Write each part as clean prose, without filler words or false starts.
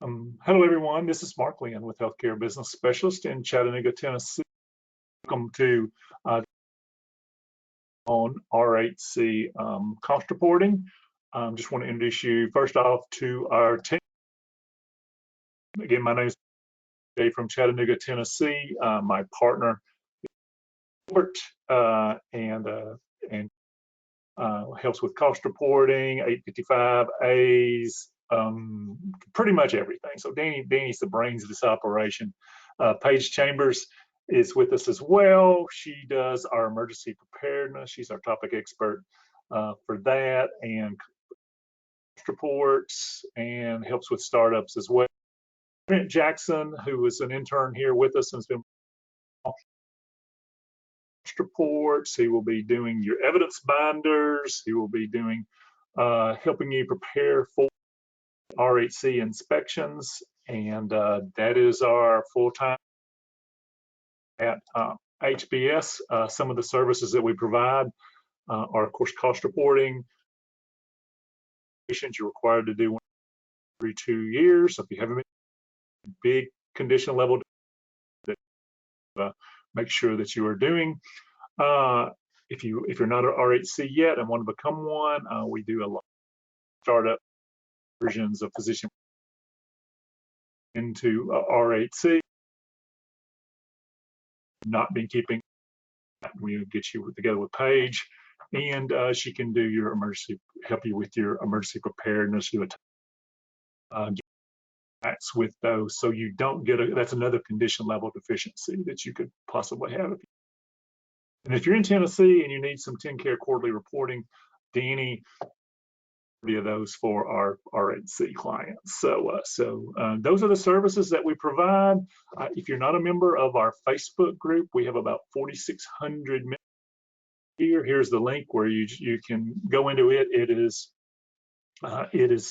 Hello, everyone. This is Mark Lynn with Healthcare Business Specialist in Chattanooga, Tennessee. Welcome to on RHC cost reporting. Just want to introduce you first off to our team. Again, my name is Dave from Chattanooga, Tennessee. My partner is Gilbert and helps with cost reporting, 855As. Pretty much everything. So Dani's the brains of this operation. Paige Chambers is with us as well. She does our emergency preparedness. She's our topic expert for that and reports and helps with startups as well. Trent Jackson, who is an intern here with us and has been reports. He will be doing your evidence binders. He will be doing helping you prepare for RHC inspections, and that is our full-time at HBS. Some of the services that we provide are, of course, cost reporting. You're required to do every 2 years. So if you have a big condition level, make sure that you are doing. If you're not an RHC yet and want to become one, we do a lot of startup versions of physician into RHC. Not been keeping. We'll get you together with Paige, and she can do your emergency, help you with your emergency preparedness. Do that's with those, so you don't get that's another condition level deficiency that you could possibly have. And if you're in Tennessee and you need some TennCare quarterly reporting, Dani of those for our RHC clients. So those are the services that we provide. If you're not a member of our Facebook group, we have about 4,600 members here. Here's the link where you can go into it. It is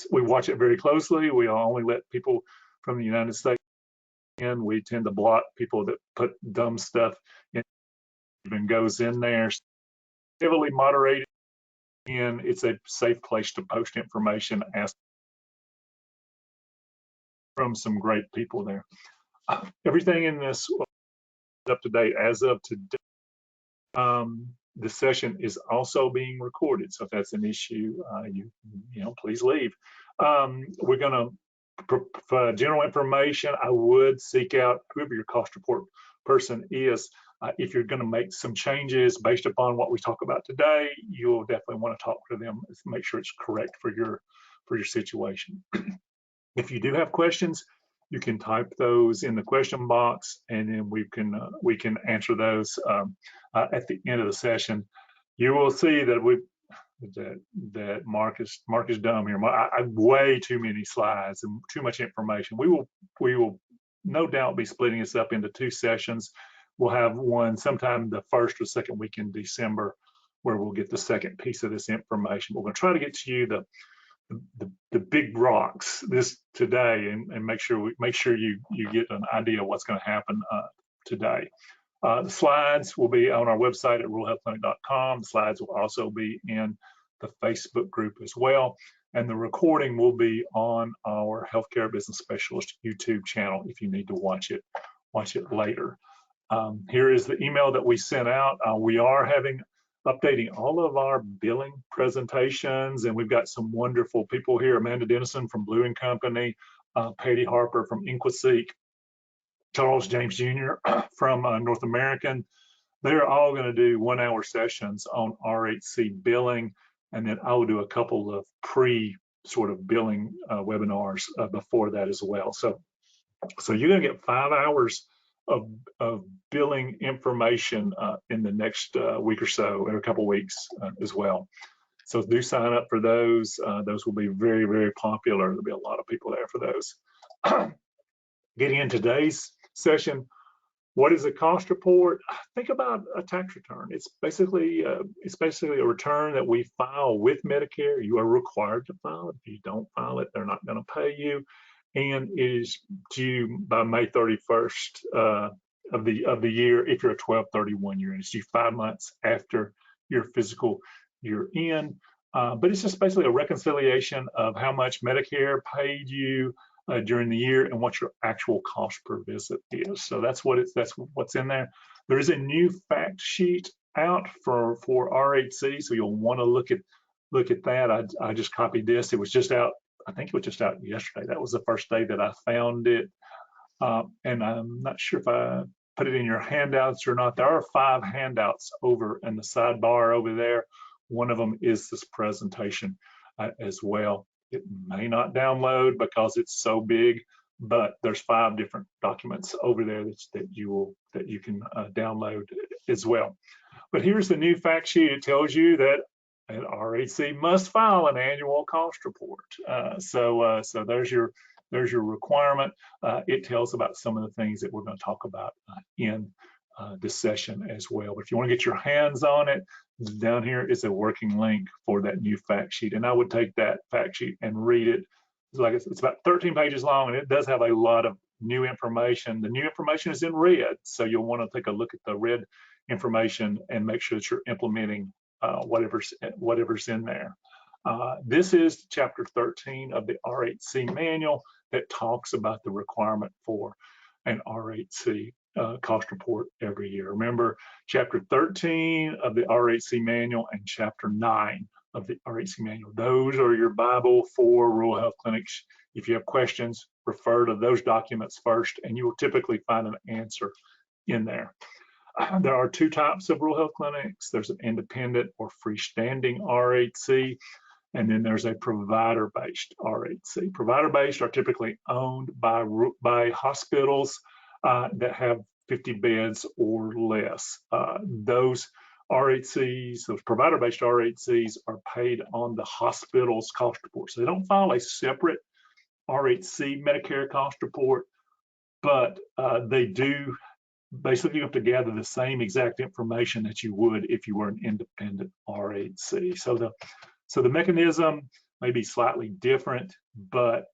we watch it very closely. We only let people from the United States in. We tend to block people that put dumb stuff in and goes in there. Heavily moderated. And it's a safe place to post information from some great people there. Everything in this is up to date as of today. The session is also being recorded, so if that's an issue, you know, please leave. We're going to for general information. I would seek out whoever your cost report person is. If you're going to make some changes based upon what we talk about today, you'll definitely want to talk to them, make sure it's correct for your situation. If you do have questions, you can type those in the question box, and then we can answer those at the end of the session. You will see that that Mark is dumb here. I way too many slides and too much information. We will no doubt be splitting this up into 2 sessions. We'll have one sometime the first or second week in December where we'll get the second piece of this information. We're going to try to get to you the big rocks this today and make sure you get an idea of what's going to happen today. The slides will be on our website at ruralhealthclinic.com. The slides will also be in the Facebook group as well. And the recording will be on our Healthcare Business Specialist YouTube channel if you need to watch it later. Here is the email that we sent out. We are updating all of our billing presentations, and we've got some wonderful people here. Amanda Dennison from Blue & Company, Patty Harper from Inquaseek, Charles James Jr. from North American. They're all going to do 1-hour sessions on RHC billing, and then I will do a couple of sort of billing webinars before that as well. So you're going to get 5 hours of billing information in the next week or so, in a couple weeks as well. So do sign up for those. Those will be very, very popular. There'll be a lot of people there for those. Getting in today's session, what is a cost report? Think about a tax return. It's basically a return that we file with Medicare. You are required to file it. If you don't file it, they're not going to pay you. And it is due by May 31st of the year if you're a 12/31 year, and it's due 5 months after your fiscal year end. But it's just basically a reconciliation of how much Medicare paid you during the year and what your actual cost per visit is. So that's what's in there. There is a new fact sheet out for RHC, so you'll want to look at that. I just copied this. It was just out. I think it was just out yesterday. That was the first day that I found it, and I'm not sure if I put it in your handouts or not. There are 5 handouts over in the sidebar over there. One of them is this presentation as well. It may not download because it's so big, but there's 5 different documents over there that you can download as well. But here's the new fact sheet. It tells you that an RHC must file an annual cost report. So there's your requirement. It tells about some of the things that we're going to talk about in this session as well. But if you want to get your hands on it, down here is a working link for that new fact sheet. And I would take that fact sheet and read it. It's about 13 pages long, and it does have a lot of new information. The new information is in red, so you'll want to take a look at the red information and make sure that you're implementing whatever's in there. This is chapter 13 of the RHC manual that talks about the requirement for an RHC cost report every year. Remember, chapter 13 of the RHC manual and chapter 9 of the RHC manual. Those are your Bible for rural health clinics. If you have questions, refer to those documents first, and you will typically find an answer in there. There are 2 types of rural health clinics. There's an independent or freestanding RHC, and then there's a provider-based RHC. Provider-based are typically owned by hospitals that have 50 beds or less. Those RHCs, those provider-based RHCs, are paid on the hospital's cost report. So they don't file a separate RHC Medicare cost report, but they do basically have to gather the same exact information that you would if you were an independent RHC. So the mechanism may be slightly different, but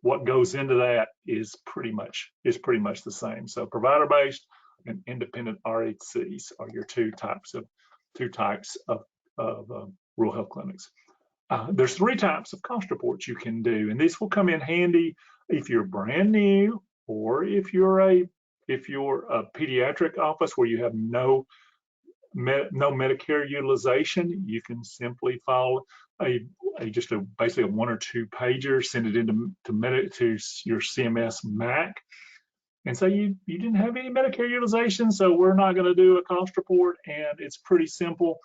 what goes into that is pretty much the same. So provider-based and independent RHCs are your two types of rural health clinics. There's 3 types of cost reports you can do, and this will come in handy if you're brand new, or if you're a pediatric office where you have no Medicare utilization. You can simply file basically a 1 or 2 pager, send it into to your CMS MAC, and say you didn't have any Medicare utilization, so we're not going to do a cost report. And it's pretty simple.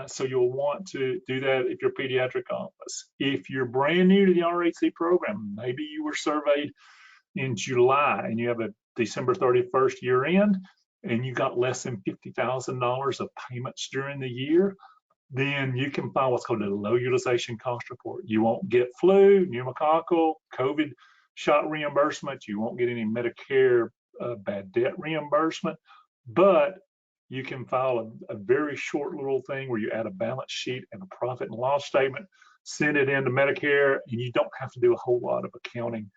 So you'll want to do that if you're a pediatric office. If you're brand new to the RHC program, maybe you were surveyed in July and you have a December 31st year end, and you got less than $50,000 of payments during the year, then you can file what's called a low utilization cost report. You won't get flu, pneumococcal, COVID shot reimbursement. You won't get any Medicare bad debt reimbursement, but you can file a very short little thing where you add a balance sheet and a profit and loss statement, send it into Medicare, and you don't have to do a whole lot of accounting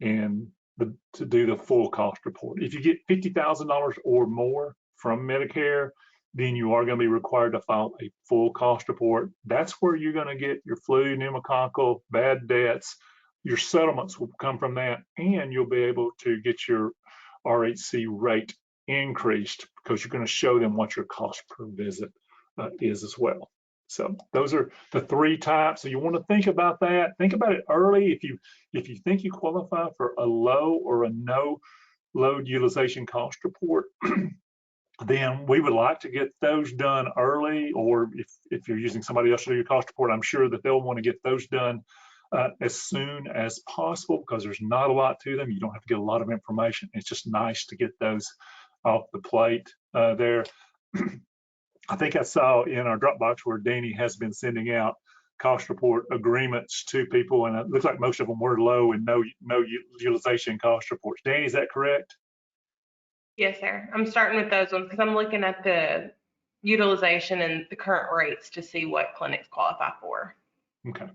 to do the full cost report. If you get $50,000 or more from Medicare, then you are going to be required to file a full cost report. That's where you're going to get your flu, pneumococcal, bad debts. Your settlements will come from that, and you'll be able to get your RHC rate increased because you're going to show them what your cost per visit is as well. So those are the 3 types. So you want to think about that. Think about it early. If you think you qualify for a low or a no load utilization cost report, then we would like to get those done early. Or if you're using somebody else to do your cost report, I'm sure that they'll want to get those done as soon as possible, because there's not a lot to them. You don't have to get a lot of information. It's just nice to get those off the plate there. I think I saw in our Dropbox where Dani has been sending out cost report agreements to people, and it looks like most of them were low and no utilization cost reports. Dani, is that correct? Yes, sir. I'm starting with those ones because I'm looking at the utilization and the current rates to see what clinics qualify for. Okay.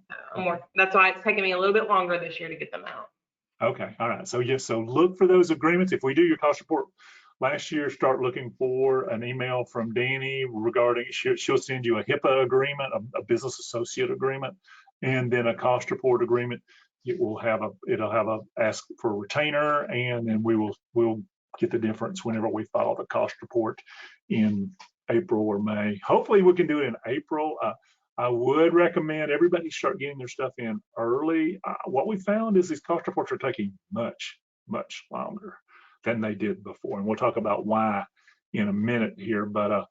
That's why it's taking me a little bit longer this year to get them out. Okay. All right. So yes. So look for those agreements. If we do your cost report last year, start looking for an email from Dani regarding. She'll send you a HIPAA agreement, a business associate agreement, and then a cost report agreement. it'll have a ask for a retainer, and then we'll get the difference whenever we file the cost report in April or May. Hopefully we can do it in April. I would recommend everybody start getting their stuff in early. What we found is these cost reports are taking much longer than they did before, and we'll talk about why in a minute here. But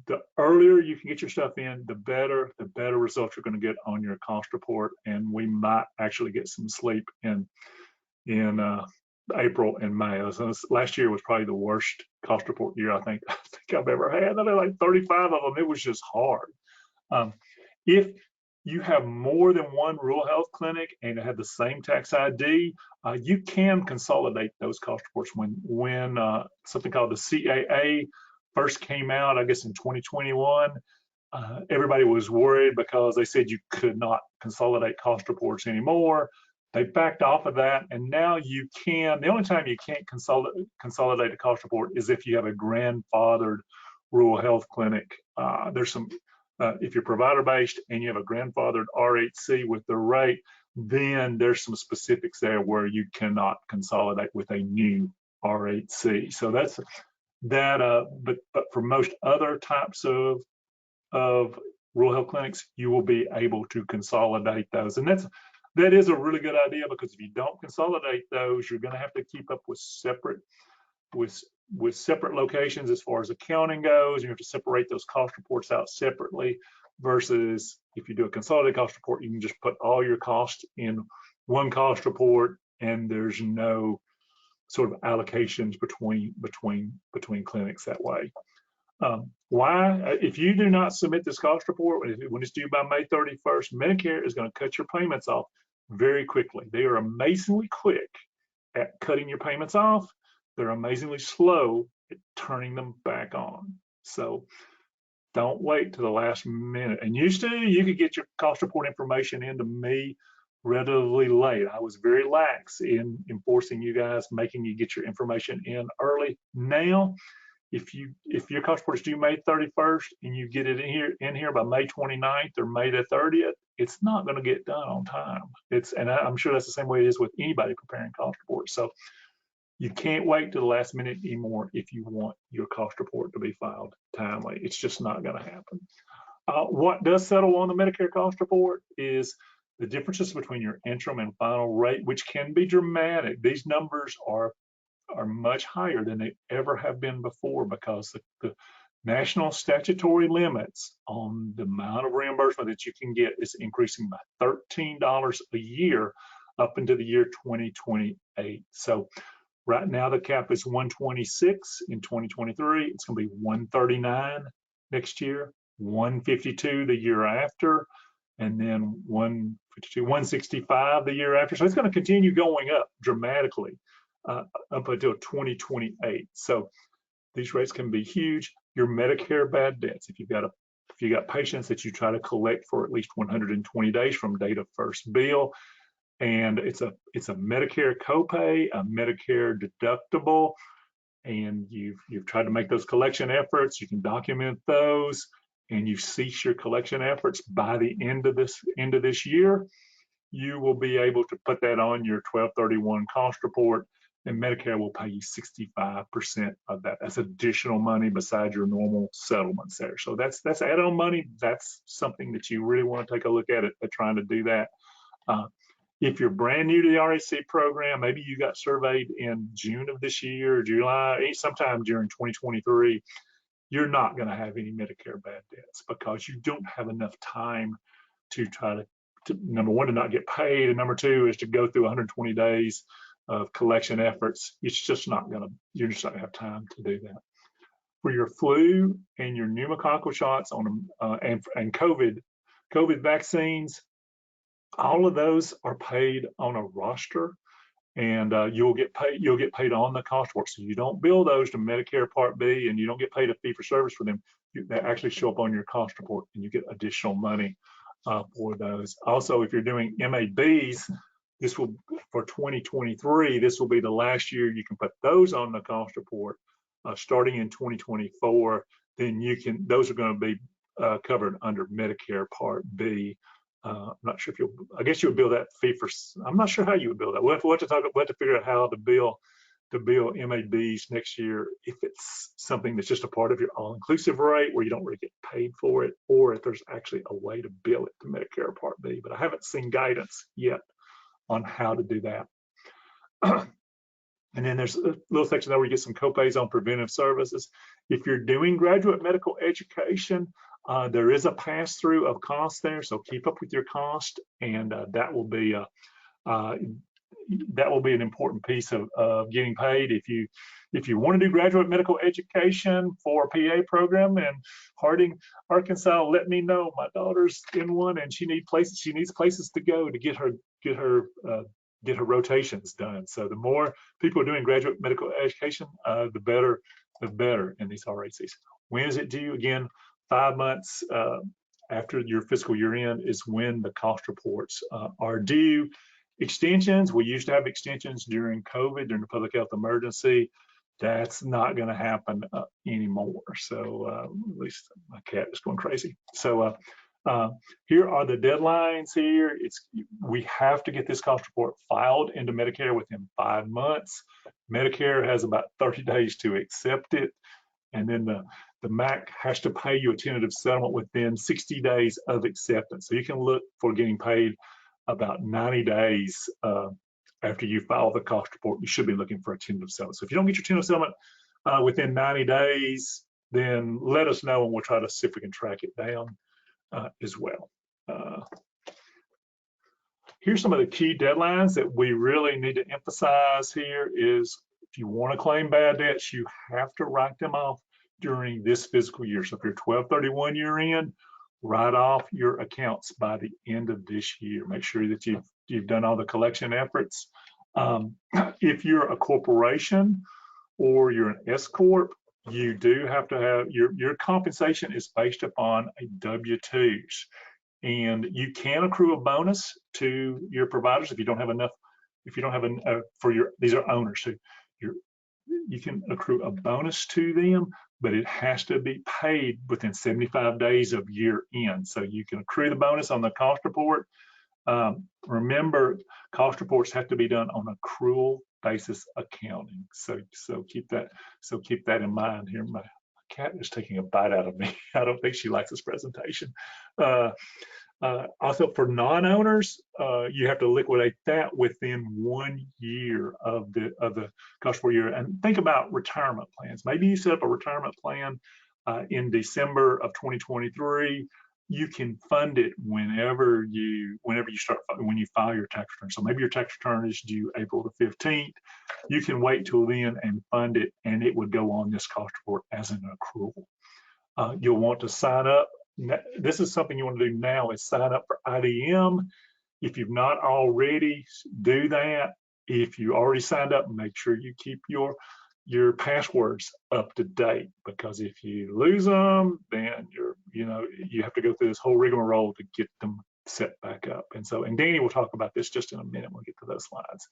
the earlier you can get your stuff in, the better results you're going to get on your cost report, and we might actually get some sleep in April and May. So last year was probably the worst cost report year I think I've ever had. I had like 35 of them. It was just hard. If you have more than one rural health clinic and have the same tax ID, you can consolidate those cost reports. When something called the CAA first came out, I guess in 2021, everybody was worried because they said you could not consolidate cost reports anymore. They backed off of that, and now you can. The only time you can't consolidate a cost report is if you have a grandfathered rural health clinic. There's some, if you're provider-based and you have a grandfathered RHC with the rate, then there's some specifics there where you cannot consolidate with a new RHC. So that's that. But for most other types of rural health clinics, you will be able to consolidate those, and that is a really good idea, because if you don't consolidate those, you're going to have to keep up with separate locations as far as accounting goes. You have to separate those cost reports out separately, versus if you do a consolidated cost report, you can just put all your costs in one cost report, and there's no sort of allocations between clinics that way. Why? If you do not submit this cost report when it's due by May 31st, Medicare is going to cut your payments off very quickly. They are amazingly quick at cutting your payments off. They're amazingly slow at turning them back on. So don't wait to the last minute. And used to, you could get your cost report information into me relatively late. I was very lax in enforcing you guys, making you get your information in early. Now, if your cost report is due May 31st and you get it in here by May 29th or May the 30th, it's not going to get done on time. And I'm sure that's the same way it is with anybody preparing cost reports. So you can't wait to the last minute anymore if you want your cost report to be filed timely. It's just not going to happen. What does settle on the Medicare cost report is the differences between your interim and final rate, which can be dramatic. These numbers are much higher than they ever have been before, because the national statutory limits on the amount of reimbursement that you can get is increasing by $13 a year up into the year 2028. So right now the cap is 126 in 2023. It's going to be 139 next year, 152 the year after, and then 152, 165 the year after. So it's going to continue going up dramatically up until 2028. So these rates can be huge. Your Medicare bad debts, if you got patients that you try to collect for at least 120 days from date of first bill, and it's a Medicare copay, a Medicare deductible, and you've tried to make those collection efforts, you can document those, and you cease your collection efforts by the end of this year, you will be able to put that on your 1231 cost report, and Medicare will pay you 65% of that. That's additional money besides your normal settlements there. So that's add-on money. That's something that you really want to take a look at trying to do that. If you're brand new to the RHC program, maybe you got surveyed in June of this year, July, sometime during 2023, you're not going to have any Medicare bad debts, because you don't have enough time to try to number one, to not get paid, and number two is to go through 120 days of collection efforts. It's just not going to, you're just not going to have time to do that. For your flu and your pneumococcal shots and COVID vaccines, all of those are paid on a roster, and you'll get paid on the cost report. So you don't bill those to Medicare Part B, and you don't get paid a fee for service for them. They actually show up on your cost report, and you get additional money for those. Also, if you're doing MABs, this will, for 2023, this will be the last year you can put those on the cost report. Starting in 2024, then those are going to be covered under Medicare Part B. I'm not sure if you'll, I guess you would bill that fee for, I'm not sure how you would bill that. We'll have to figure out how to bill MABs next year, if it's something that's just a part of your all-inclusive rate where you don't really get paid for it, or if there's actually a way to bill it to Medicare Part B. But I haven't seen guidance yet on how to do that. And then there's a little section there where you get some copays on preventive services. If you're doing graduate medical education, there is a pass-through of costs there, so keep up with your cost, and that will be an important piece of getting paid. If you want to do graduate medical education for a PA program in Harding, Arkansas, let me know. My daughter's in one, and she needs places to go to get her rotations done. So the more people are doing graduate medical education, the better in these RHCs. When is it due? Again, 5 months after your fiscal year end is when the cost reports are due. Extensions, we used to have extensions during COVID, during the public health emergency. That's not going to happen anymore. So at least my cat is going crazy. So here are the deadlines here. We have to get this cost report filed into Medicare within 5 months. Medicare has about 30 days to accept it. And then the MAC has to pay you a tentative settlement within 60 days of acceptance. So you can look for getting paid about 90 days after you file the cost report. You should be looking for a tentative settlement. So if you don't get your tentative settlement within 90 days, then let us know and we'll try to see if we can track it down as well. Here's some of the key deadlines that we really need to emphasize here is if you want to claim bad debts, you have to write them off during this fiscal year. So if you're 12/31 year end, write off your accounts by the end of this year. Make sure that you've done all the collection efforts. If you're a corporation or you're an S Corp, you do have to have your compensation is based upon a W-2s, and you can accrue a bonus to your providers if you don't have enough. If you don't have these are owners, so you can accrue a bonus to them, but it has to be paid within 75 days of year end. So you can accrue the bonus on the cost report. Remember, cost reports have to be done on accrual basis accounting. So keep that in mind here. My cat is taking a bite out of me. I don't think she likes this presentation. Also, for non-owners, you have to liquidate that within 1 year of the cost per year. And think about retirement plans. Maybe you set up a retirement plan in December of 2023. You can fund it whenever you file your tax return. So maybe your tax return is due April the 15th. You can wait till then and fund it, and it would go on this cost report as an accrual. You'll want to sign up. This is something you want to do now, is sign up for IDM. If you've not already, do that. If you already signed up, make sure you keep your passwords up to date, because if you lose them, then you have to go through this whole rigmarole to get them set back up. And Dani will talk about this just in a minute when we get to those slides.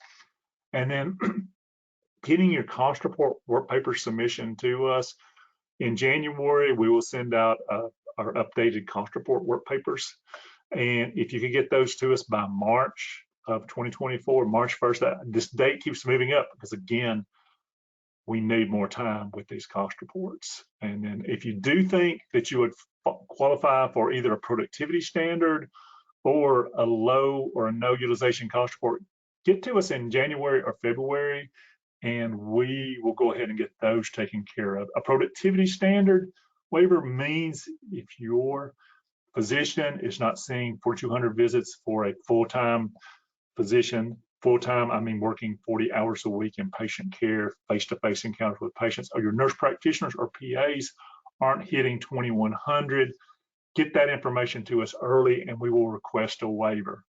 And then getting your cost report work paper submission to us. In January, we will send out our updated cost report work papers. And if you could get those to us by March of 2024, March 1st, this date keeps moving up because, again, we need more time with these cost reports. And then if you do think that you would qualify for either a productivity standard or a low or a no utilization cost report, get to us in January or February, and we will go ahead and get those taken care of. A productivity standard waiver means if your physician is not seeing 4,200 visits for a full-time physician, full-time, I mean working 40 hours a week in patient care, face-to-face encounters with patients, or your nurse practitioners or PAs aren't hitting 2,100, get that information to us early and we will request a waiver.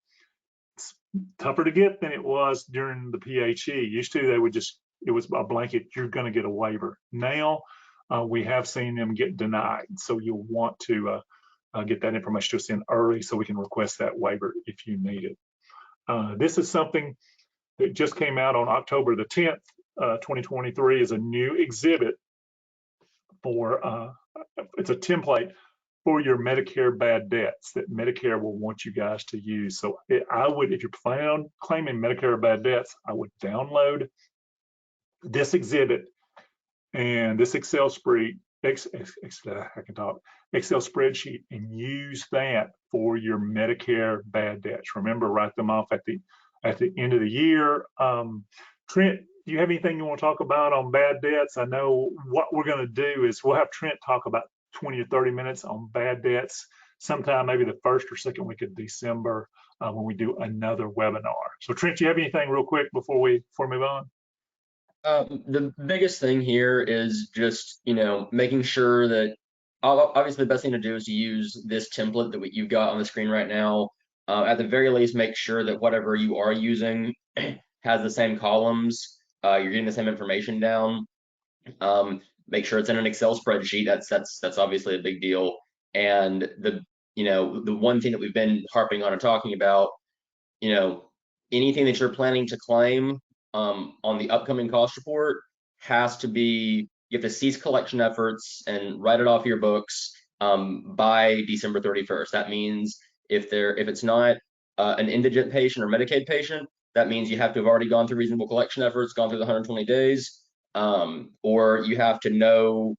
It's tougher to get than it was during the PHE. Used to, it was a blanket, you're gonna get a waiver. Now, we have seen them get denied. So you'll want to get that information to us in early so we can request that waiver if you need it. This is something that just came out on October the 10th, 2023, is a new exhibit for, it's a template for your Medicare bad debts that Medicare will want you guys to use. So I would, if you're planning on claiming Medicare bad debts, I would download this exhibit and this Excel spreadsheet, Excel spreadsheet, and use that for your Medicare bad debts. Remember, write them off at the end of the year. Trent, do you have anything you want to talk about on bad debts? I know what we're going to do is we'll have Trent talk about 20 or 30 minutes on bad debts sometime, maybe the first or second week of December when we do another webinar. So Trent, do you have anything real quick before we move on? The biggest thing here is just, making sure that obviously the best thing to do is to use this template that you've got on the screen right now. At the very least, make sure that whatever you are using has the same columns. You're getting the same information down. Make sure it's in an Excel spreadsheet. That's obviously a big deal. And the one thing that we've been harping on and talking about, anything that you're planning to claim on the upcoming cost report has to be, you have to cease collection efforts and write it off your books by December 31st. That means if it's not an indigent patient or Medicaid patient, that means you have to have already gone through reasonable collection efforts, gone through the 120 days, or you have to know,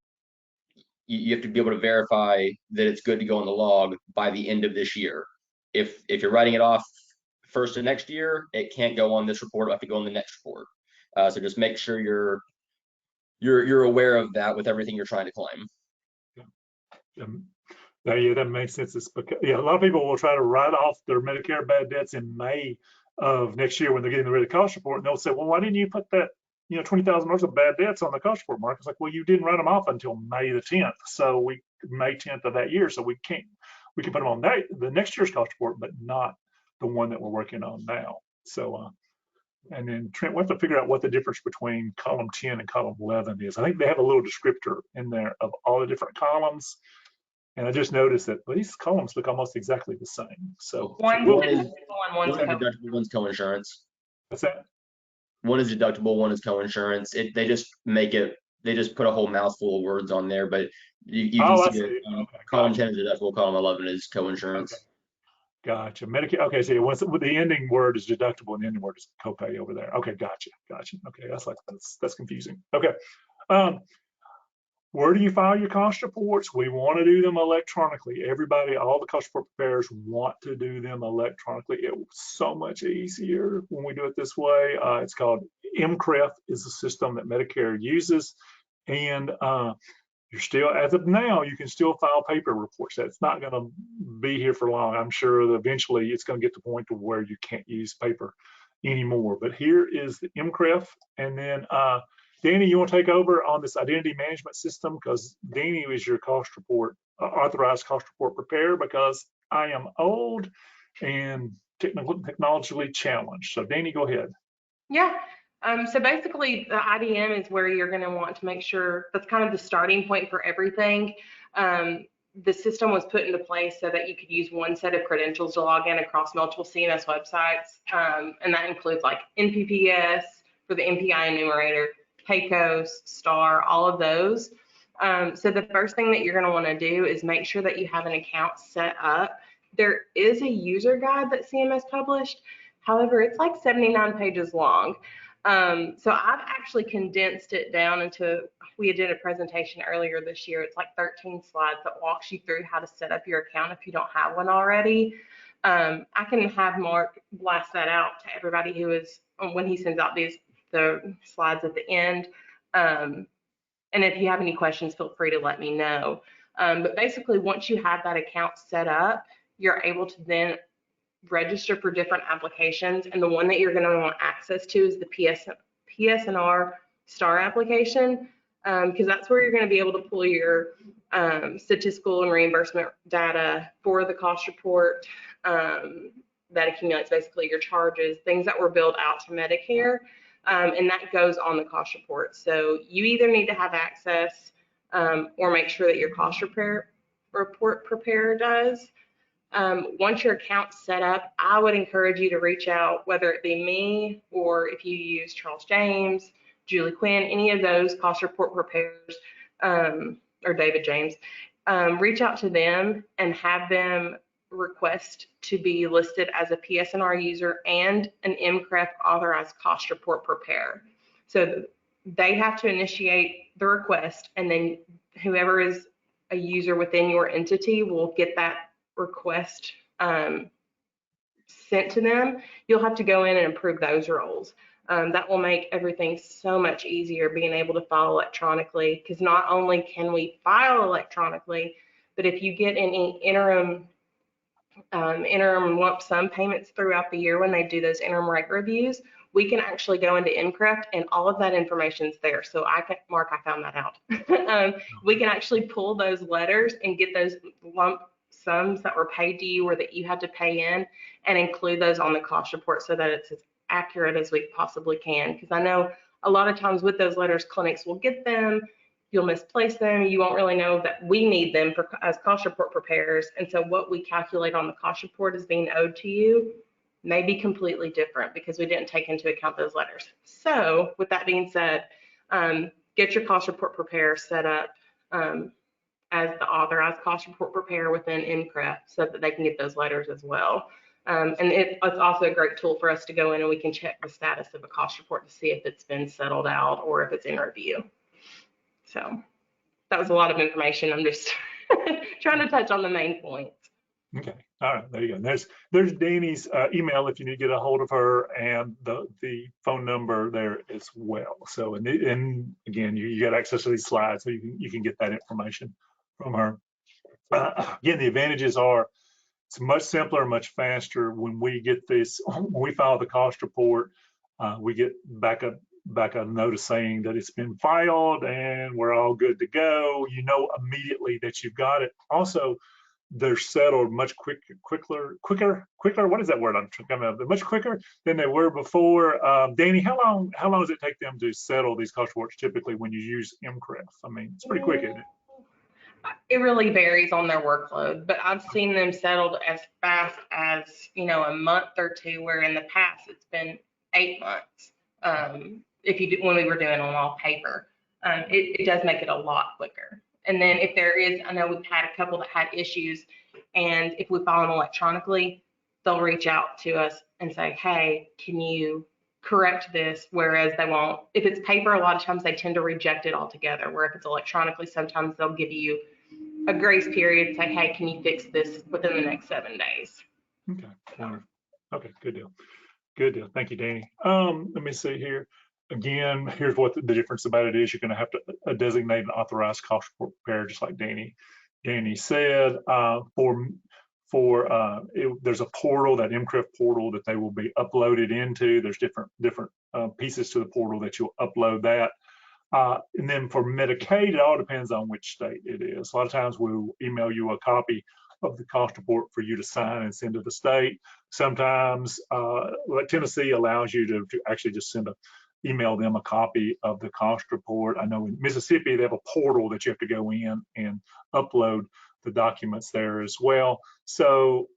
you have to be able to verify that it's good to go on the log by the end of this year. If you're writing it off first of next year, it can't go on this report. It'll have to go on the next report. So just make sure you're aware of that with everything you're trying to claim. Yeah, that makes sense. It's because, a lot of people will try to write off their Medicare bad debts in May of next year when they're getting rid of the cost report, and they'll say, well, why didn't you put that $20,000 of bad debts on the cost report, Mark? It's like, well, you didn't write them off until May the 10th. So May 10th of that year. So we can put them on the next year's cost report, but not the one that we're working on now. So, and then Trent, we have to figure out what the difference between column 10 and column 11 is. I think they have a little descriptor in there of all the different columns. And I just noticed that these columns look almost exactly the same. So one's deductible, one's co-insurance. What's that? One is deductible, one is co-insurance. They just put a whole mouthful of words on there, but you can see it. Column 10 is deductible, column 11 is co-insurance. Okay. Gotcha. Medicare. Okay, so once the ending word is deductible and the ending word is copay over there. Okay, gotcha. Okay, that's confusing. Okay. Where do you file your cost reports? We want to do them electronically. Everybody, all the cost report preparers want to do them electronically. It's so much easier when we do it this way. It's called MCREF, is the system that Medicare uses, and you're still, as of now, you can still file paper reports. That's not going to be here for long. I'm sure that eventually it's going to get to the point to where you can't use paper anymore. But here is the MCREF, and then Dani, you want to take over on this identity management system, because Dani is your cost report, authorized cost report preparer, because I am old and technologically challenged. So Dani, go ahead. Yeah. So basically the IDM is where you're going to want to make sure that's kind of the starting point for everything. The system was put into place so that you could use one set of credentials to log in across multiple CMS websites. And that includes like NPPS for the MPI enumerator, Paycos, Star, all of those. So the first thing that you're going to want to do is make sure that you have an account set up. There is a user guide that CMS published. However, it's like 79 pages long. So I've actually condensed it down into, we did a presentation earlier this year. It's like 13 slides that walks you through how to set up your account if you don't have one already. I can have Mark blast that out to everybody who is, when he sends out the slides at the end. And if you have any questions, feel free to let me know. But basically, once you have that account set up, you're able to then register for different applications, and the one that you're going to want access to is the PSNR STAR application, because that's where you're going to be able to pull your statistical and reimbursement data for the cost report that accumulates basically your charges, things that were billed out to Medicare, and that goes on the cost report. So you either need to have access or make sure that your cost report preparer does. Once your account's set up, I would encourage you to reach out, whether it be me or if you use Charles James, Julie Quinn, any of those cost report preparers, or David James, reach out to them and have them request to be listed as a PSNR user and an MCREF authorized cost report preparer. So they have to initiate the request, and then whoever is a user within your entity will get that request sent to them. You'll have to go in and approve those roles. That will make everything so much easier, being able to file electronically, because not only can we file electronically, but if you get any interim lump sum payments throughout the year when they do those interim rate reviews, we can actually go into MCREF and all of that information is there. So Mark, I found that out. We can actually pull those letters and get those lump sums that were paid to you or that you had to pay in and include those on the cost report so that it's as accurate as we possibly can. Because I know a lot of times with those letters, clinics will get them, you'll misplace them, you won't really know that we need them as cost report preparers. And so what we calculate on the cost report as being owed to you may be completely different because we didn't take into account those letters. So with that being said, get your cost report preparer set up as the authorized cost report preparer within MCREF so that they can get those letters as well. And it's also a great tool for us to go in and we can check the status of a cost report to see if it's been settled out or if it's in review. So that was a lot of information. I'm just trying to touch on the main points. Okay, all right, there you go. There's Dani's email if you need to get a hold of her, and the phone number there as well. So and again, you got access to these slides, so you can get that information from her. Again, the advantages are it's much simpler, much faster. When we get this, when we file the cost report, we get back a notice saying that it's been filed and we're all good to go. You know immediately that you've got it. Also, they're settled much quicker. What is that word I'm coming up? They're much quicker than they were before. Dani, how long does it take them to settle these cost reports typically when you use MCREF? I mean, it's pretty quick, isn't it? It really varies on their workload, but I've seen them settled as fast as, a month or two, where in the past it's been 8 months. When we were doing them all paper, it does make it a lot quicker. And then if there is, I know we've had a couple that had issues, and if we file them electronically, they'll reach out to us and say, hey, can you correct this? Whereas they won't. If it's paper, a lot of times they tend to reject it altogether, where if it's electronically, sometimes they'll give you a grace period, say, hey, can you fix this within the next 7 days? Okay, wonderful. Okay, good deal. Good deal. Thank you, Dani. Let me see here. Again, here's what the difference about it is. You're going to have to designate an authorized cost report preparer, just like Dani said. There's a portal, that MCREF portal, that they will be uploaded into. There's different pieces to the portal that you'll upload that. And then for Medicaid, it all depends on which state it is. A lot of times we'll email you a copy of the cost report for you to sign and send to the state. Sometimes Tennessee allows you to actually just email them a copy of the cost report. I know in Mississippi, they have a portal that you have to go in and upload the documents there as well. So,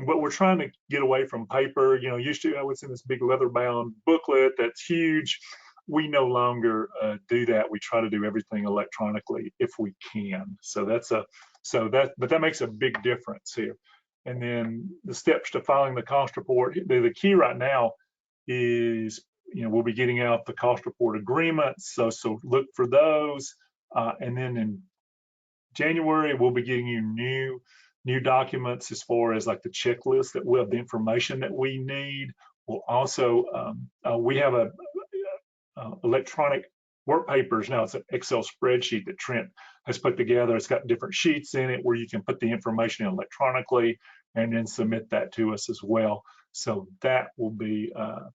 but we're trying to get away from paper. Used to I would send this big leather-bound booklet that's huge. We no longer do that. We try to do everything electronically if we can. So but that makes a big difference here. And then the steps to filing the cost report. The key right now is, we'll be getting out the cost report agreements. So look for those. And then in January, we'll be getting you new documents as far as like the checklist that will have the information that we need. We'll also, we have a electronic work papers now. It's an Excel spreadsheet that Trent has put together. It's got different sheets in it where you can put the information in electronically and then submit that to us as well. So that will be a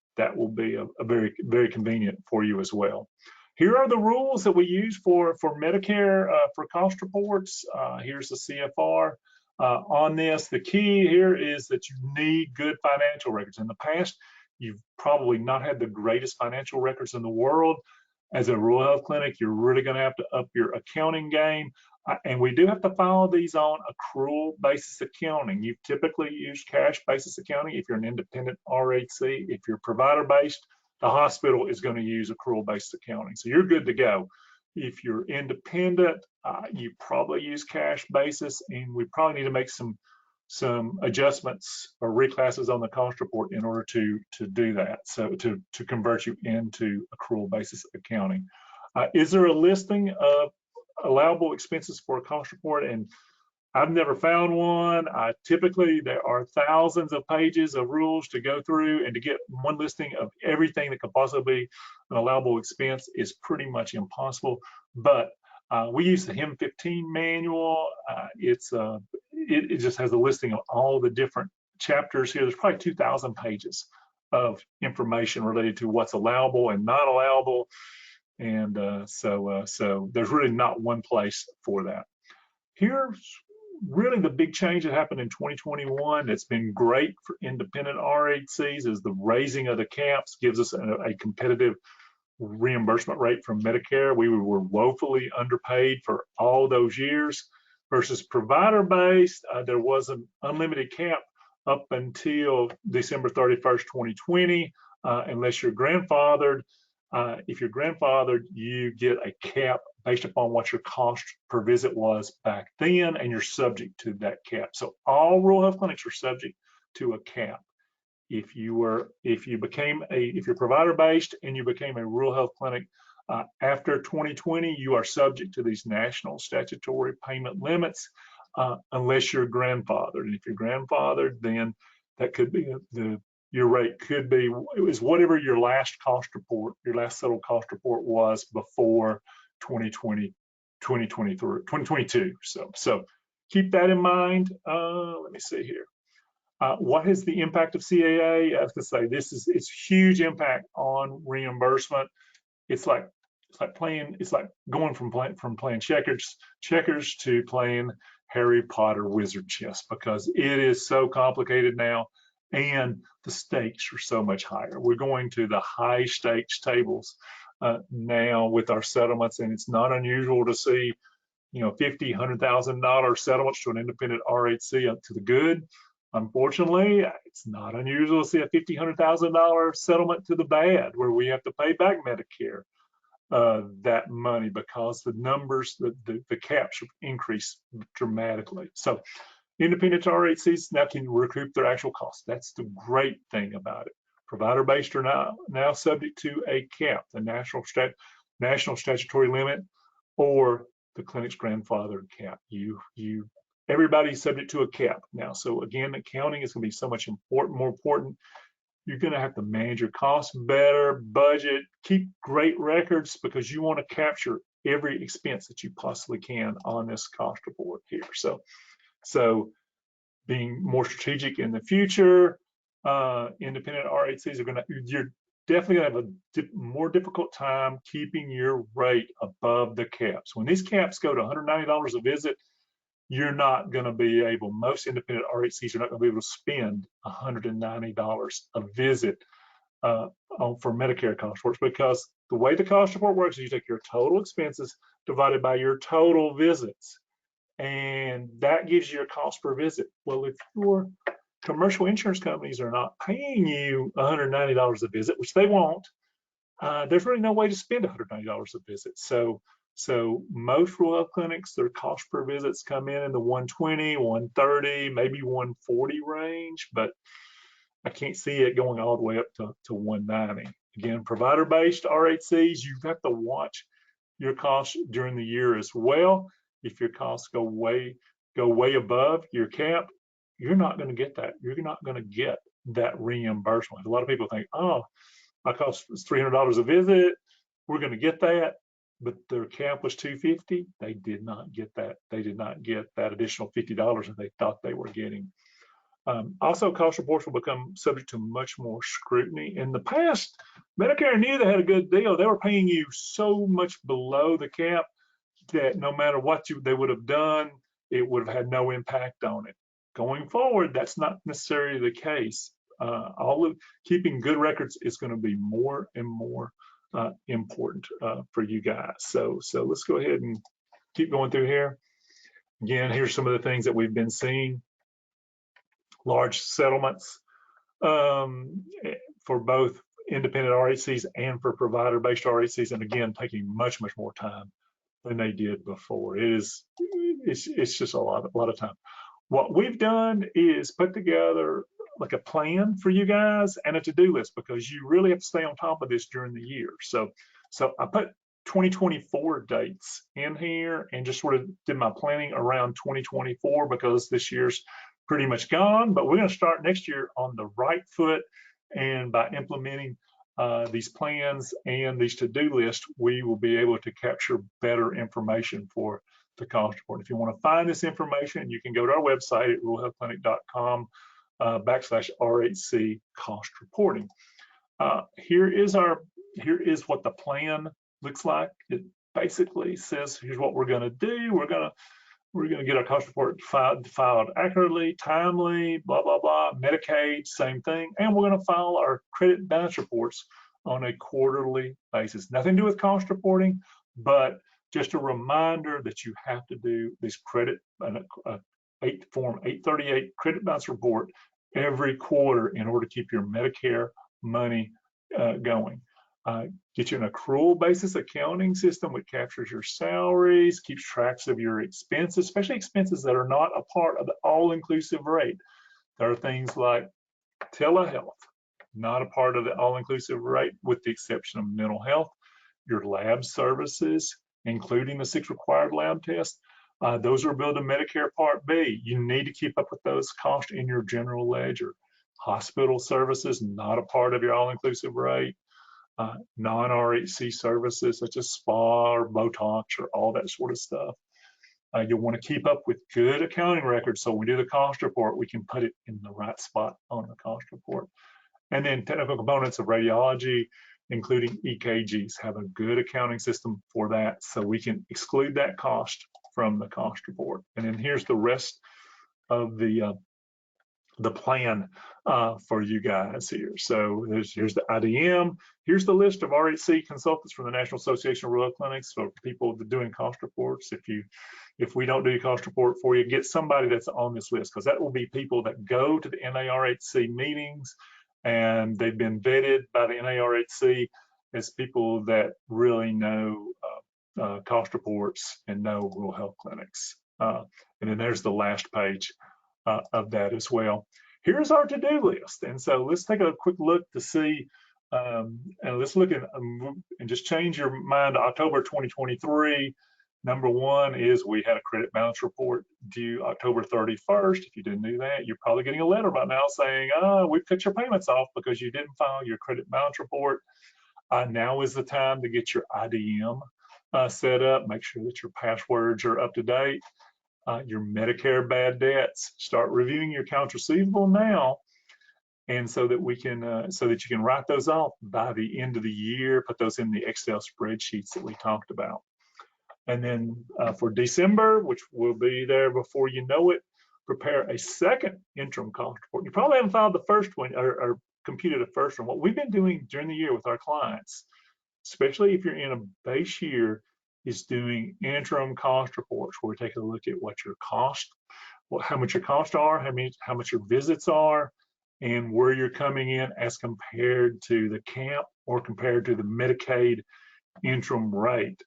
very, very convenient for you as well. Here are the rules that we use for Medicare for cost reports. Here's the CFR on this. The key here is that you need good financial records. In the past, you've probably not had the greatest financial records in the world. As a rural health clinic, you're really going to have to up your accounting game. And we do have to follow these on accrual basis accounting. You typically use cash basis accounting if you're an independent RHC. If you're provider based, the hospital is going to use accrual based accounting. So you're good to go. If you're independent, you probably use cash basis, and we probably need to make some adjustments or reclasses on the cost report in order to do that. So to convert you into accrual basis accounting. Is there a listing of allowable expenses for a cost report? And I've never found one. Typically, there are thousands of pages of rules to go through, and to get one listing of everything that could possibly be an allowable expense is pretty much impossible. But we use the HIM 15 manual. It just has a listing of all the different chapters here. There's probably 2,000 pages of information related to what's allowable and not allowable. And so there's really not one place for that. Here's really the big change that happened in 2021 that's been great for independent RHCs is the raising of the caps gives us a competitive reimbursement rate from Medicare. We were woefully underpaid for all those years versus provider-based. There was an unlimited cap up until December 31st, 2020, unless you're grandfathered. If you're grandfathered, you get a cap based upon what your cost per visit was back then, and you're subject to that cap. So all rural health clinics are subject to a cap. If you're provider-based and you became a rural health clinic after 2020, you are subject to these national statutory payment limits unless you're grandfathered. And if you're grandfathered, then that could be your rate could be, it was whatever your last cost report, your last settled cost report was before 2020, 2023, 2022. So keep that in mind. Let me see here. What is the impact of CAA? I have to say it's huge impact on reimbursement. It's like going from playing checkers to playing Harry Potter wizard chess, because it is so complicated now. And the stakes are so much higher. We're going to the high stakes tables now with our settlements, and it's not unusual to see, $50,000, $100,000 settlements to an independent RHC up to the good. Unfortunately, it's not unusual to see a $50,000, $100,000 settlement to the bad, where we have to pay back Medicare that money because the numbers, the caps increase dramatically. So independent RHCs now can recoup their actual costs. That's the great thing about it. Provider-based are now subject to a cap, the national statutory limit, or the clinic's grandfathered cap. Everybody's subject to a cap now. So again, accounting is going to be so much more important. You're going to have to manage your costs better, budget, keep great records, because you want to capture every expense that you possibly can on this cost report here. So being more strategic in the future, independent RHCs you're definitely gonna have a more difficult time keeping your rate above the caps. When these caps go to $190 a visit, you're not gonna be able, most independent RHCs are not gonna be able to spend $190 a visit for Medicare cost reports, because the way the cost report works is you take your total expenses divided by your total visits, and that gives you your cost per visit. Well, if your commercial insurance companies are not paying you $190 a visit, which they won't, there's really no way to spend $190 a visit. So most rural health clinics, their cost per visits come in the 120, 130, maybe 140 range, but I can't see it going all the way up to 190. Again, provider-based RHCs, you have to watch your costs during the year as well. If your costs go way above your cap, you're not going to get that. You're not going to get that reimbursement. A lot of people think, oh, my cost was $300 a visit, we're going to get that, but their cap was $250. They did not get that. They did not get that additional $50 that they thought they were getting. Also, cost reports will become subject to much more scrutiny. In the past, Medicare knew they had a good deal. They were paying you so much below the cap that no matter what they would have done, it would have had no impact on it. Going forward, that's not necessarily the case. Keeping good records is going to be more and more important for you guys. So let's go ahead and keep going through here. Again, here's some of the things that we've been seeing. Large settlements for both independent RHCs and for provider-based RHCs, and again, taking much more time than they did before. It's just a lot of time. What we've done is put together like a plan for you guys and a to-do list, because you really have to stay on top of this during the year. So I put 2024 dates in here and just sort of did my planning around 2024, because this year's pretty much gone, but we're going to start next year on the right foot. And by implementing these plans and these to-do lists, we will be able to capture better information for the cost report. If you want to find this information, you can go to our website at ruralhealthclinic.com /RHC cost reporting. Here is what the plan looks like. It basically says, here's what we're going to do. We're going to get our cost report filed accurately, timely, blah, blah, blah. Medicaid, same thing. And we're going to file our credit balance reports on a quarterly basis. Nothing to do with cost reporting, but just a reminder that you have to do this credit, Form 838 credit balance report every quarter in order to keep your Medicare money going. Get you an accrual basis accounting system which captures your salaries, keeps tracks of your expenses, especially expenses that are not a part of the all-inclusive rate. There are things like telehealth, not a part of the all-inclusive rate with the exception of mental health, your lab services, including the 6 required lab tests. Those are billed to Medicare Part B. You need to keep up with those costs in your general ledger. Hospital services, not a part of your all-inclusive rate. Non-RHC services such as spa or Botox or all that sort of stuff. You'll want to keep up with good accounting records, so when we do the cost report, we can put it in the right spot on the cost report. And then technical components of radiology, including EKGs, have a good accounting system for that, so we can exclude that cost from the cost report. And then here's the rest of the plan for you guys here. So here's the IDM. Here's the list of RHC consultants from the National Association of Rural Clinics for people doing cost reports. If we don't do your cost report for you, get somebody that's on this list, because that will be people that go to the NARHC meetings and they've been vetted by the NARHC as people that really know cost reports and know rural health clinics. And then there's the last page of that as well. Here's our to-do list. And so let's take a quick look to see, and let's look at, and just change your mind to October 2023. Number one is we had a credit balance report due October 31st. If you didn't do that, you're probably getting a letter by now saying, we cut your payments off because you didn't file your credit balance report. Now is the time to get your IDM set up. Make sure that your passwords are up to date. Your Medicare bad debts, start reviewing your accounts receivable now, and so that we can so that you can write those off by the end of the year, put those in the Excel spreadsheets that we talked about. And then for December, which will be there before you know it, prepare a second interim cost report. You probably haven't filed the first one or computed the first one. What we've been doing during the year with our clients, especially if you're in a base year, is doing interim cost reports where we take a look at what your cost, how much your costs are, how much your visits are, and where you're coming in as compared to the CAMP or compared to the Medicaid interim rate,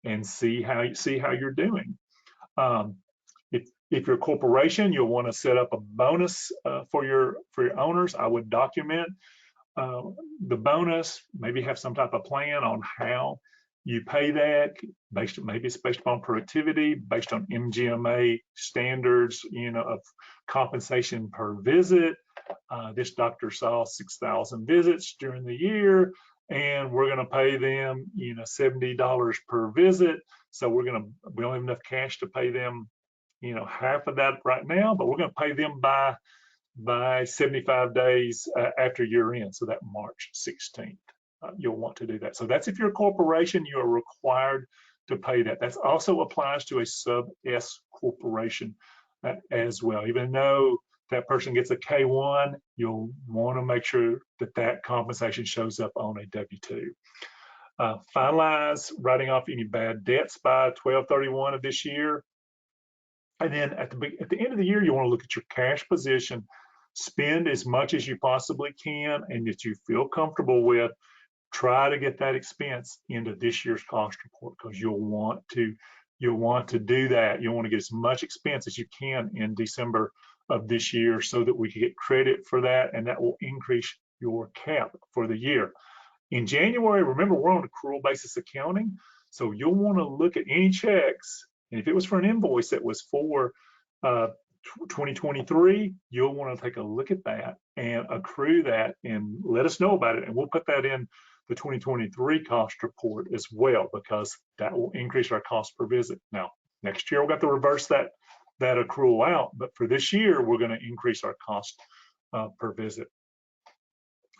and see how you're doing. If you're a corporation, you'll want to set up a bonus for your owners. I would document the bonus, maybe have some type of plan on how you pay that, maybe it's based upon productivity, based on MGMA standards, of compensation per visit. This doctor saw 6,000 visits during the year, and we're going to pay them, $70 per visit. So we don't have enough cash to pay them, half of that right now, but we're going to pay them by 75 days after year end, so that March 16th. You'll want to do that. So that's if you're a corporation, you are required to pay that. That also applies to a sub S corporation as well. Even though that person gets a K1, you'll want to make sure that that compensation shows up on a W-2. Finalize writing off any bad debts by 12/31 of this year. And then at the end of the year, you want to look at your cash position, spend as much as you possibly can and that you feel comfortable with. try to get that expense into this year's cost report, because you'll want to do that. You'll want to get as much expense as you can in December of this year so that we can get credit for that, and that will increase your cap for the year. In January, remember, we're on accrual basis accounting, so you'll want to look at any checks, and if it was for an invoice that was for 2023, you'll want to take a look at that and accrue that and let us know about it, and we'll put that in the 2023 cost report as well, because that will increase our cost per visit. Now, next year we'll have to reverse that accrual out, but for this year, we're going to increase our cost per visit.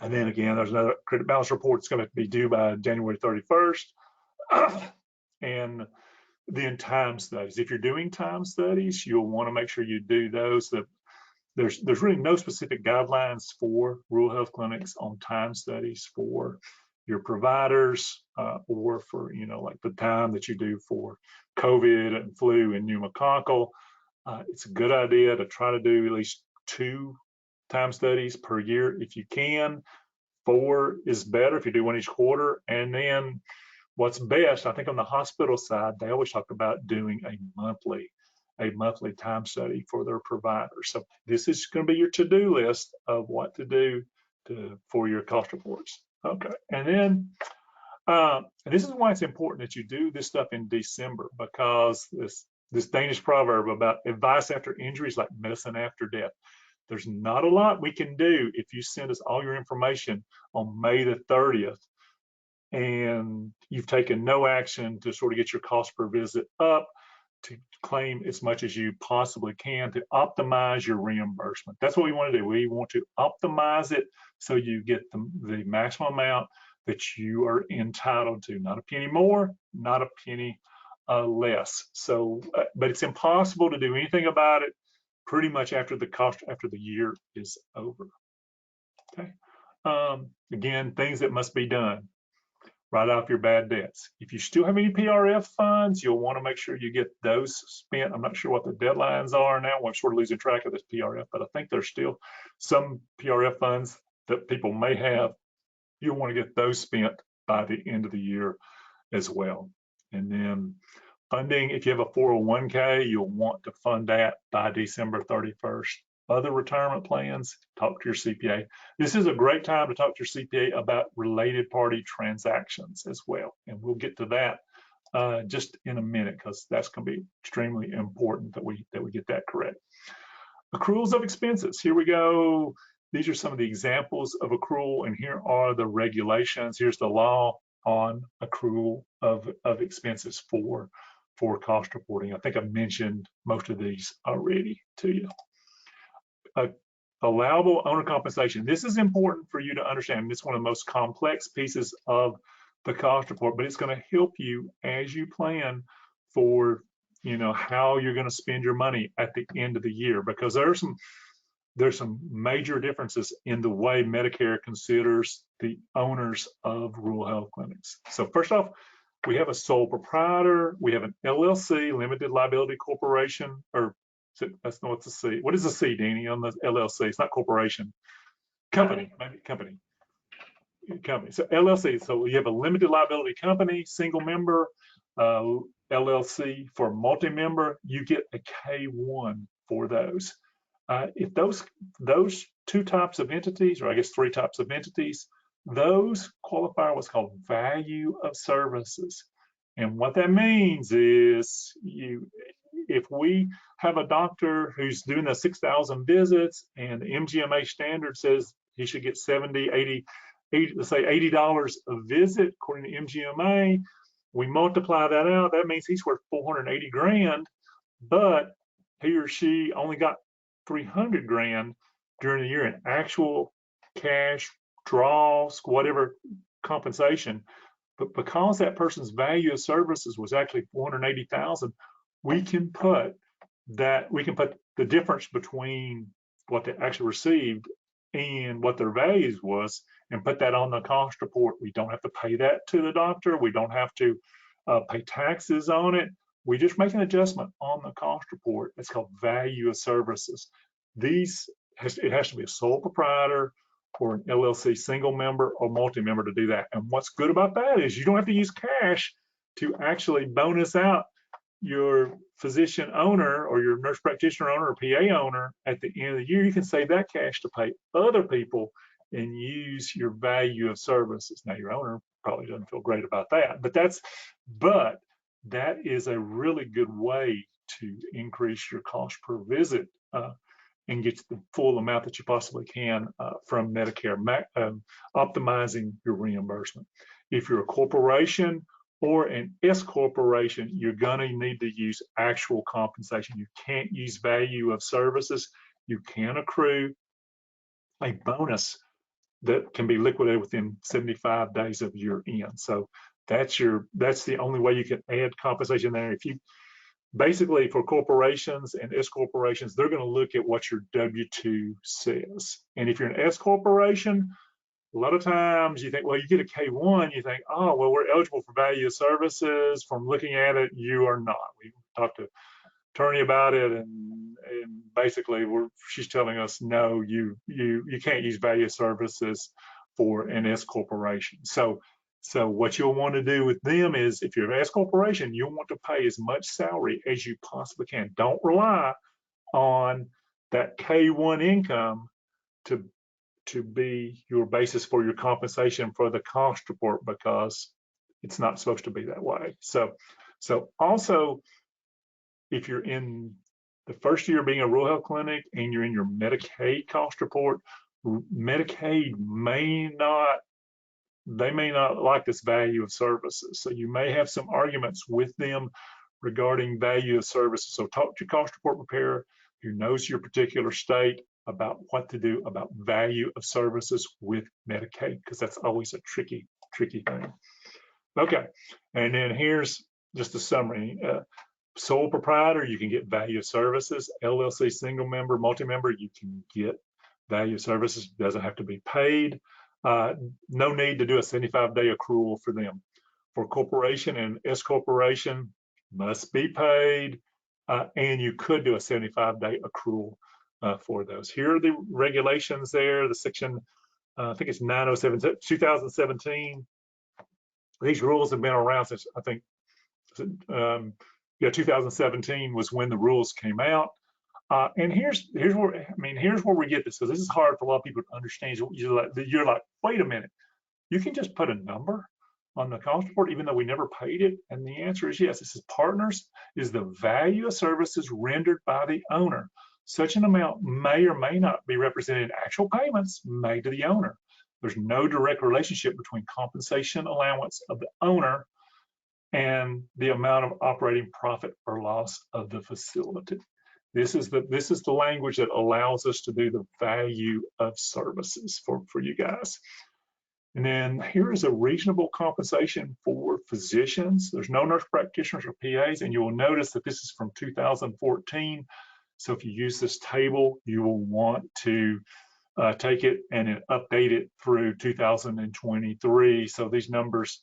And then again, there's another credit balance report. It's going to be due by January 31st. And then time studies. If you're doing time studies, you'll want to make sure you do those. There's really no specific guidelines for rural health clinics on time studies for your providers or for, like the time that you do for COVID and flu and pneumococcal. It's a good idea to try to do at least 2 time studies per year if you can. 4 is better if you do one each quarter. And then what's best, I think on the hospital side, they always talk about doing a monthly time study for their providers. So this is going to be your to-do list of what to do for your cost reports. Okay, and then this is why it's important that you do this stuff in December, because this Danish proverb about advice after injury is like medicine after death. There's not a lot we can do if you send us all your information on May the 30th and you've taken no action to sort of get your cost per visit up, to claim as much as you possibly can to optimize your reimbursement. That's what we want to do. We want to optimize it so you get the maximum amount that you are entitled to, not a penny more, not a penny less. So, but it's impossible to do anything about it pretty much after the year is over. Okay. Again, things that must be done. Write off your bad debts. If you still have any PRF funds, you'll want to make sure you get those spent. I'm not sure what the deadlines are now. I'm sort of losing track of this PRF, but I think there's still some PRF funds that people may have. You'll want to get those spent by the end of the year as well. And then funding, if you have a 401k, you'll want to fund that by December 31st. Other retirement plans, talk to your CPA. This is a great time to talk to your CPA about related party transactions as well. And we'll get to that just in a minute, because that's going to be extremely important that we get that correct. Accruals of expenses. Here we go. These are some of the examples of accrual, and here are the regulations. Here's the law on accrual of expenses for cost reporting. I think I mentioned most of these already to you. Allowable owner compensation. This is important for you to understand. It's one of the most complex pieces of the cost report, but it's going to help you as you plan for, how you're going to spend your money at the end of the year, because there's some major differences in the way Medicare considers the owners of rural health clinics. So first off, we have a sole proprietor, we have an LLC, limited liability corporation, or that's not what's the C. What is the C, Dani, on the LLC? It's not corporation. Company, maybe company. So LLC, so you have a limited liability company, single member, LLC for multi-member, you get a K1 for those. If those 2 types of entities, or I guess 3 types of entities, those qualify what's called value of services. And what that means is if we have a doctor who's doing the 6,000 visits and the MGMA standard says he should get 70, 80, let's say $80 a visit according to MGMA, we multiply that out, that means he's worth 480 grand, but he or she only got 300 grand during the year in actual cash draws, whatever compensation. But because that person's value of services was actually 480,000, we can put the difference between what they actually received and what their values was, and put that on the cost report. We don't have to pay that to the doctor. We don't have to pay taxes on it. We just make an adjustment on the cost report. It's called value of services. It has to be a sole proprietor or an LLC single member or multi-member to do that. And what's good about that is you don't have to use cash to actually bonus out your physician owner or your nurse practitioner owner or PA owner at the end of the year. You can save that cash to pay other people and use your value of services. Now, your owner probably doesn't feel great about that, but that is a really good way to increase your cost per visit and get the full amount that you possibly can from Medicare, optimizing your reimbursement. If you're a corporation or an S corporation, you're gonna need to use actual compensation. You can't use value of services. You can accrue a bonus that can be liquidated within 75 days of your end. So that's the only way you can add compensation there. If you basically, for corporations and S corporations, they're going to look at what your W-2 says. And if you're an S corporation, a lot of times you think, well, you get a K-1, you think, oh, well, we're eligible for value of services. From looking at it, you are not. We talked to attorney about it, and basically she's telling us, no, you can't use value of services for an S corporation. So what you'll want to do with them is, if you're an S corporation, you'll want to pay as much salary as you possibly can. Don't rely on that K-1 income to be your basis for your compensation for the cost report, because it's not supposed to be that way. So also, if you're in the first year being a rural health clinic and you're in your Medicaid cost report, Medicaid may not like this value of services. So you may have some arguments with them regarding value of services. So talk to your cost report preparer who knows your particular state about what to do about value of services with Medicaid, because that's always a tricky thing. Okay, and then here's just a summary. Sole proprietor, you can get value of services. LLC single member, multi-member, you can get value of services. Doesn't have to be paid. No need to do a 75-day accrual for them. For corporation and S corporation, must be paid, and you could do a 75-day accrual for those. Here are the regulations there. The section, I think it's 907, 2017. These rules have been around since, I think, 2017 was when the rules came out. And here's where we get this, because this is hard for a lot of people to understand. You're like, wait a minute, you can just put a number on the cost report even though we never paid it? And the answer is yes. This is partners is the value of services rendered by the owner. Such an amount may or may not be represented in actual payments made to the owner. There's no direct relationship between compensation allowance of the owner and the amount of operating profit or loss of the facility. This is the language that allows us to do the value of services for you guys. And then here is a reasonable compensation for physicians. There's no nurse practitioners or PAs, and you will notice that this is from 2014. So if you use this table, you will want to take it and then update it through 2023. So these numbers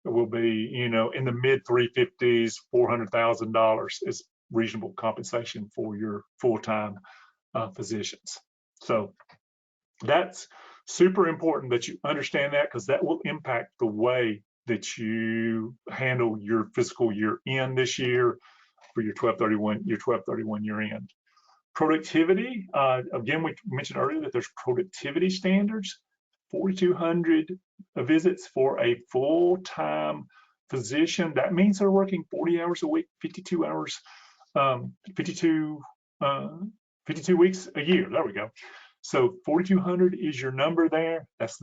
will be, in the mid 350s, $400,000 is reasonable compensation for your full-time physicians. So that's super important that you understand that, because that will impact the way that you handle your fiscal year end this year for your 12/31 year end. Productivity, again, we mentioned earlier that there's productivity standards. 4,200 visits for a full-time physician. That means they're working 40 hours a week, 52 weeks a year. There we go. So 4,200 is your number there. That's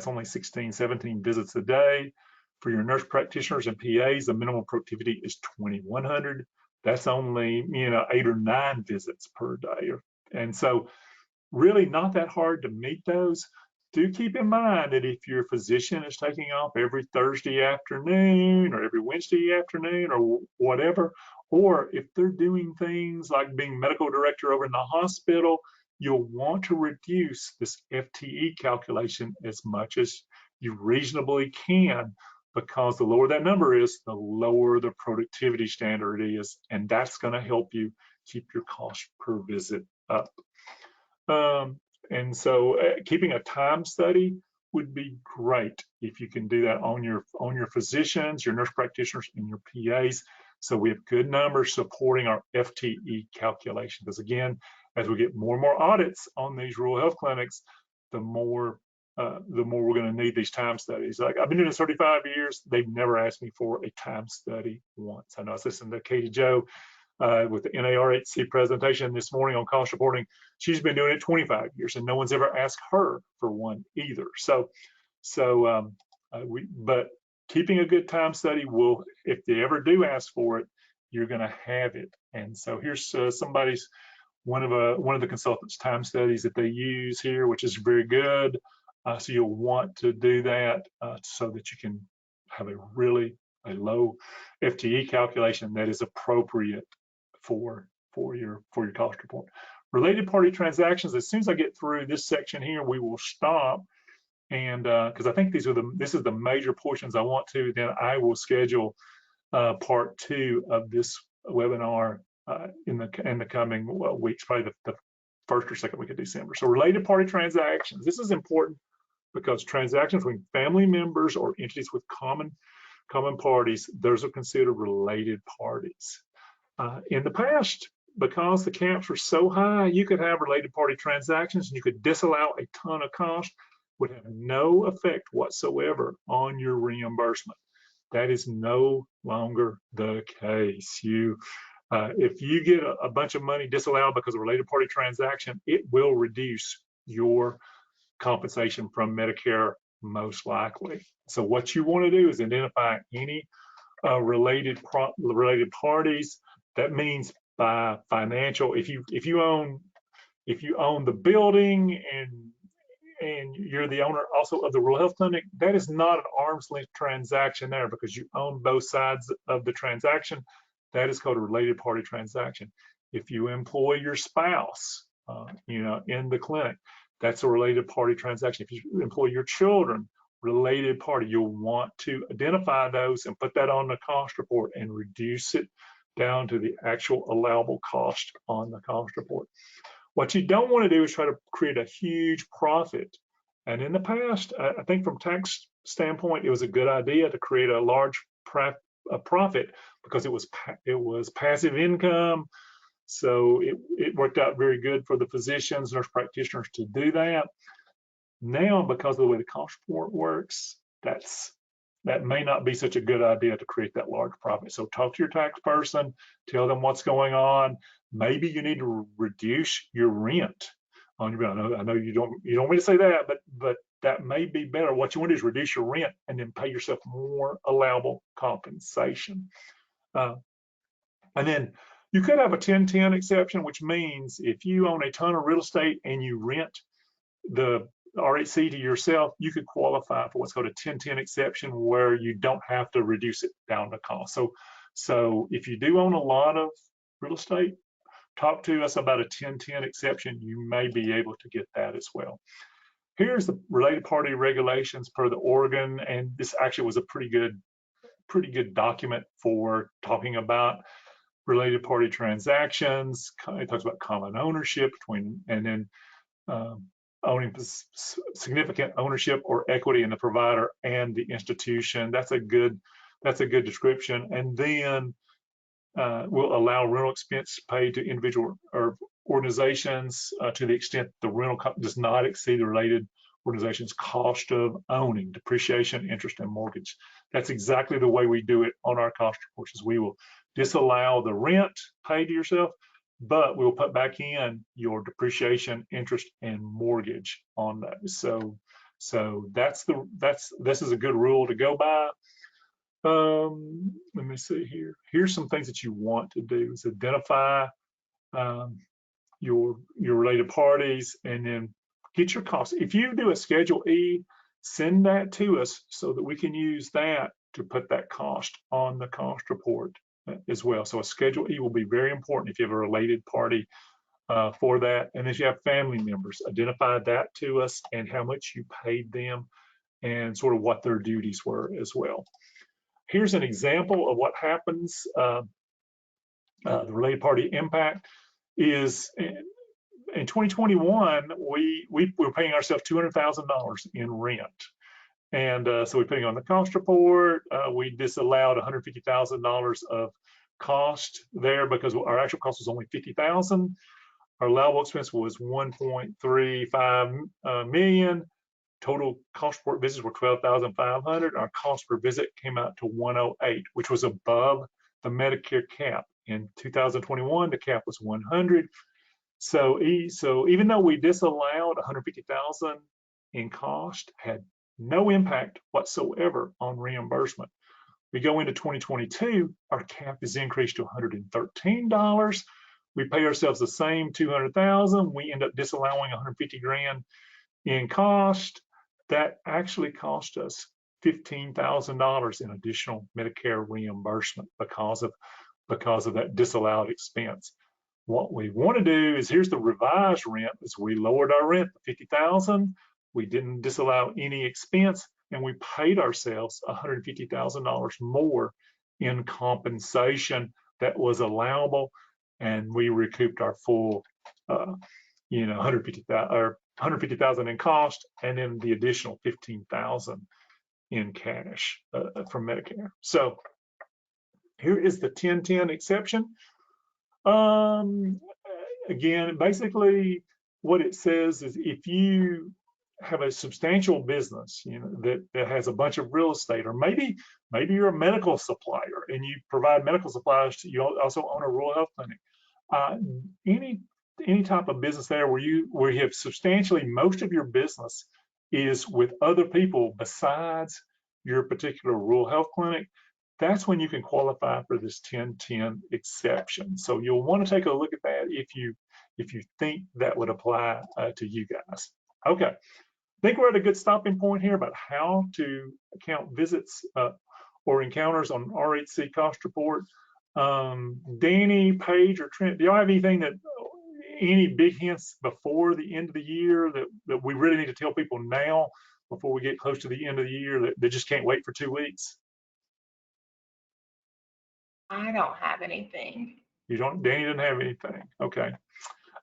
only 16, 17 visits a day. For your nurse practitioners and PAs, the minimum productivity is 2,100. That's only, 8 or 9 visits per day. And so really not that hard to meet those. Do keep in mind that if your physician is taking off every Thursday afternoon or every Wednesday afternoon or whatever, or if they're doing things like being medical director over in the hospital, you'll want to reduce this FTE calculation as much as you reasonably can, because the lower that number is, the lower the productivity standard is, and that's going to help you keep your cost per visit up. And so keeping a time study would be great if you can do that on your physicians, your nurse practitioners, and your PAs. So we have good numbers supporting our FTE calculation. Because again, as we get more and more audits on these rural health clinics, the more we're going to need these time studies. Like I've been doing this 35 years, they've never asked me for a time study once. I know I was listening to Katie Joe with the NARHC presentation this morning on cost reporting. She's been doing it 25 years, and no one's ever asked her for one either. But keeping a good time study will, if they ever do ask for it, you're going to have it. And so here's one of the consultants' time studies that they use here, which is very good. So you'll want to do that so that you can have a low FTE calculation that is appropriate for your cost report. Related party transactions, as soon as I get through this section here, we will stop. And because I think this is the major portions I want to, then I will schedule part 2 of this webinar in the coming weeks, probably the first or second week of December. So related party transactions, this is important because transactions between family members or entities with common parties, those are considered related parties. In the past, because the caps were so high, you could have related party transactions and you could disallow a ton of cost, would have no effect whatsoever on your reimbursement. That is no longer the case. If you get a bunch of money disallowed because of a related party transaction, it will reduce your compensation from Medicare most likely. So what you want to do is identify any related parties. That means by financial, if you own the building and you're the owner also of the rural health clinic, that is not an arm's length transaction there because you own both sides of the transaction. That is called a related party transaction. If you employ your spouse, in the clinic, that's a related party transaction. If you employ your children, related party, you'll want to identify those and put that on the cost report and reduce it down to the actual allowable cost on the cost report. What you don't want to do is try to create a huge profit. And in the past, I think from tax standpoint, it was a good idea to create a large profit because it was passive income. So it worked out very good for the physicians, nurse practitioners to do that. Now, because of the way the cost report works, that may not be such a good idea to create that large profit. So talk to your tax person, tell them what's going on. Maybe you need to reduce your rent on your bill. I know you don't want me to say that, but that may be better. What you want to do is reduce your rent and then pay yourself more allowable compensation. And then you could have a 1010 exception, which means if you own a ton of real estate and you rent the RHC to yourself, you could qualify for what's called a 1010 exception where you don't have to reduce it down to cost. So if you do own a lot of real estate, talk to us about a 1010 exception. You may be able to get that as well. Here's the related party regulations per the Oregon, and this actually was a pretty good document for talking about related party transactions. It talks about common ownership and then owning significant ownership or equity in the provider and the institution. That's a good description. And then will allow rental expense paid to individual or organizations to the extent the rental does not exceed the related organization's cost of owning, depreciation, interest, and mortgage. That's exactly the way we do it on our cost reports. Is we will disallow the rent paid to yourself, but we'll put back in your depreciation, interest, and mortgage on those. So this is a good rule to go by. Let me see here. Here's some things that you want to do is identify your related parties and then get your costs. If you do a Schedule E, send that to us so that we can use that to put that cost on the cost report as well. So a Schedule E will be very important if you have a related party for that. And if you have family members, identify that to us and how much you paid them and sort of what their duties were as well. Here's an example of what happens. The related party impact is in 2021, we were paying ourselves $200,000 in rent. And so we're putting on the cost report. We disallowed $150,000 of cost there because our actual cost was only $50,000. Our allowable expense was $1.35 million. Total cost per visit were 12,500. Our cost per visit came out to 108, which was above the Medicare cap. In 2021, the cap was 100. So even though we disallowed $150,000 in cost, had no impact whatsoever on reimbursement. We go into 2022, our cap is increased to $113. We pay ourselves the same 200,000. We end up disallowing 150 grand in cost. That actually cost us $15,000 in additional Medicare reimbursement because of that disallowed expense. What we want to do is, here's the revised rent, is we lowered our rent to $50,000. We didn't disallow any expense, and we paid ourselves $150,000 more in compensation that was allowable, and we recouped our full, $150,000 in cost, and then the additional $15,000 in cash from Medicare. So here is the 1010 exception. Again, basically what it says is, if you have a substantial business, that has a bunch of real estate, or maybe you're a medical supplier and you provide medical supplies, you also own a rural health clinic. Any type of business there where you have substantially most of your business is with other people besides your particular rural health clinic, that's when you can qualify for this 1010 exception. So you'll want to take a look at that if you think that would apply to you guys. Okay, I think we're at a good stopping point here about how to count visits or encounters on RHC cost report. Dani, Paige, or Trent, do y'all have any big hints before the end of the year that we really need to tell people now before we get close to the end of the year that they just can't wait for 2 weeks? I don't have anything. You don't? Dani doesn't have anything. Okay.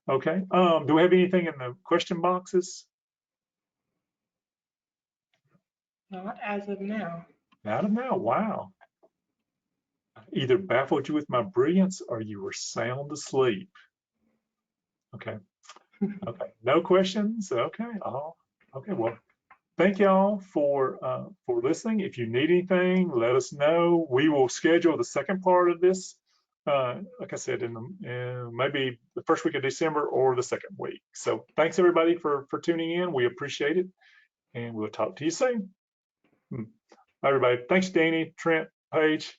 Okay. Do we have anything in the question boxes? Not as of now. Not of now. Wow. Either baffled you with my brilliance or you were sound asleep. Okay. Okay. No questions. Okay. Oh, okay. Well, thank y'all for listening. If you need anything, let us know. We will schedule the second part of this, like I said, in maybe the first week of December or the second week. So thanks everybody for tuning in. We appreciate it, and we'll talk to you soon. Bye, everybody. Thanks, Dani, Trent, Paige.